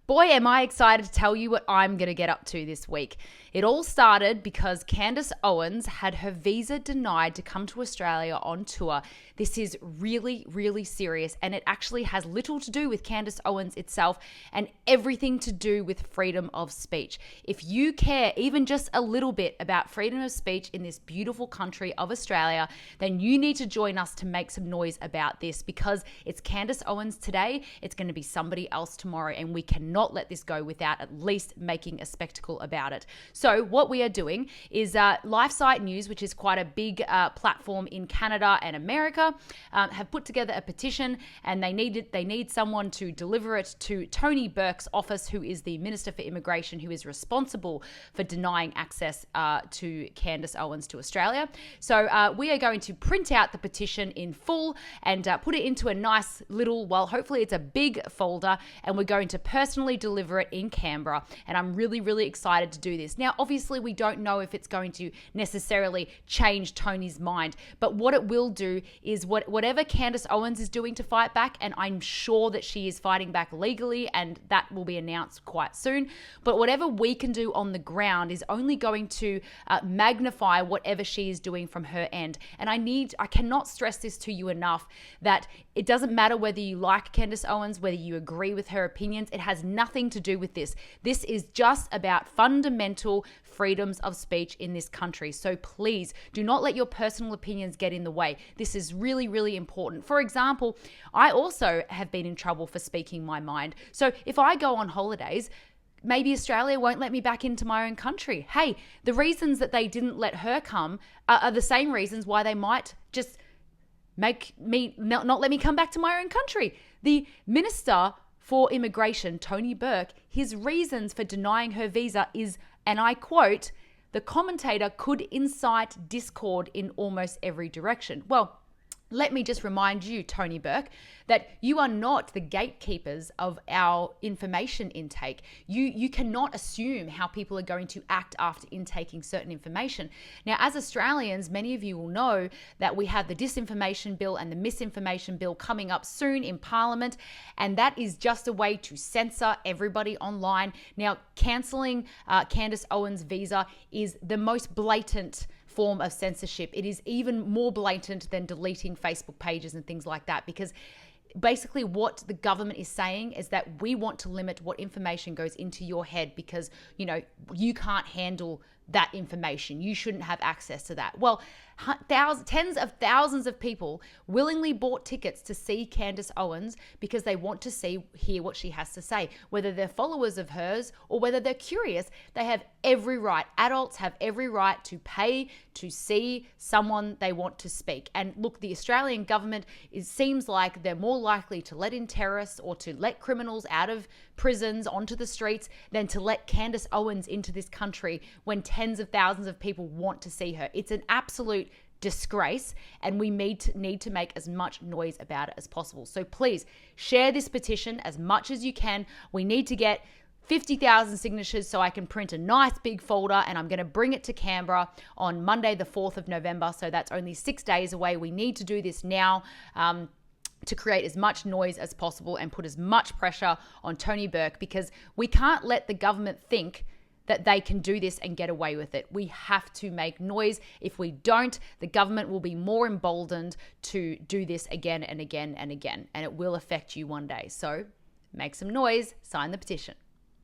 Boy, am I excited to tell you what I'm going to get up to this week. It all started because Candace Owens had her visa denied to come to Australia on tour. This is really, really serious, and it actually has little to do with Candace Owens itself and everything to do with freedom of speech. If you care even just a little bit about freedom of speech in this beautiful country of Australia, then you need to join us to make some noise about this, because it's Candace Owens today, it's going to be somebody else tomorrow, and we cannot let this go without at least making a spectacle about it. So what we are doing is LifeSite News, which is quite a big platform in Canada and America, have put together a petition, and they need someone to deliver it to Tony Burke's office, who is the Minister for Immigration, who is responsible for denying access to Candace Owens to Australia. So we are going to print out the petition in full and put it into a nice little, well, hopefully it's a big folder, and we're going to personally deliver it in Canberra. And I'm really, really excited to do this. Now, obviously, we don't know if it's going to necessarily change Tony's mind, but what it will do is whatever Candace Owens is doing to fight back, and I'm sure that she is fighting back legally, and that will be announced quite soon, but whatever we can do on the ground is only going to magnify whatever she is doing from her end. And I cannot stress this to you enough, that it doesn't matter whether you like Candace Owens, whether you agree with her opinions. It has nothing to do with this. This is just about fundamental freedoms of speech in this country. So please do not let your personal opinions get in the way. This is really, really important. For example, I also have been in trouble for speaking my mind. So if I go on holidays, maybe Australia won't let me back into my own country. Hey, the reasons that they didn't let her come are the same reasons why they might just make me not let me come back to my own country. The Minister for Immigration, Tony Burke, his reasons for denying her visa is, and I quote, "The commentator could incite discord in almost every direction." Well, let me just remind you, Tony Burke, that you are not the gatekeepers of our information intake. You cannot assume how people are going to act after intaking certain information. Now, as Australians, many of you will know that we have the disinformation bill and the misinformation bill coming up soon in Parliament, and that is just a way to censor everybody online. Now, cancelling Candace Owens' visa is the most blatant form of censorship. It is even more blatant than deleting Facebook pages and things like that, because basically what the government is saying is that we want to limit what information goes into your head, because you can't handle that information. You shouldn't have access to that. Well, tens of thousands of people willingly bought tickets to see Candace Owens because they want to hear what she has to say. Whether they're followers of hers or whether they're curious, they have every right. Adults have every right to pay to see someone they want to speak. And look, the Australian government, it seems like they're more likely to let in terrorists or to let criminals out of prisons onto the streets than to let Candace Owens into this country when tens of thousands of people want to see her. It's an absolute disgrace, and we need to make as much noise about it as possible. So please share this petition as much as you can. We need to get 50,000 signatures so I can print a nice big folder, and I'm going to bring it to Canberra on Monday, the 4th of November. So that's only 6 days away. We need to do this now. To create as much noise as possible and put as much pressure on Tony Burke, because we can't let the government think that they can do this and get away with it. We have to make noise. If we don't, the government will be more emboldened to do this again and again and again, and it will affect you one day. So make some noise, sign the petition.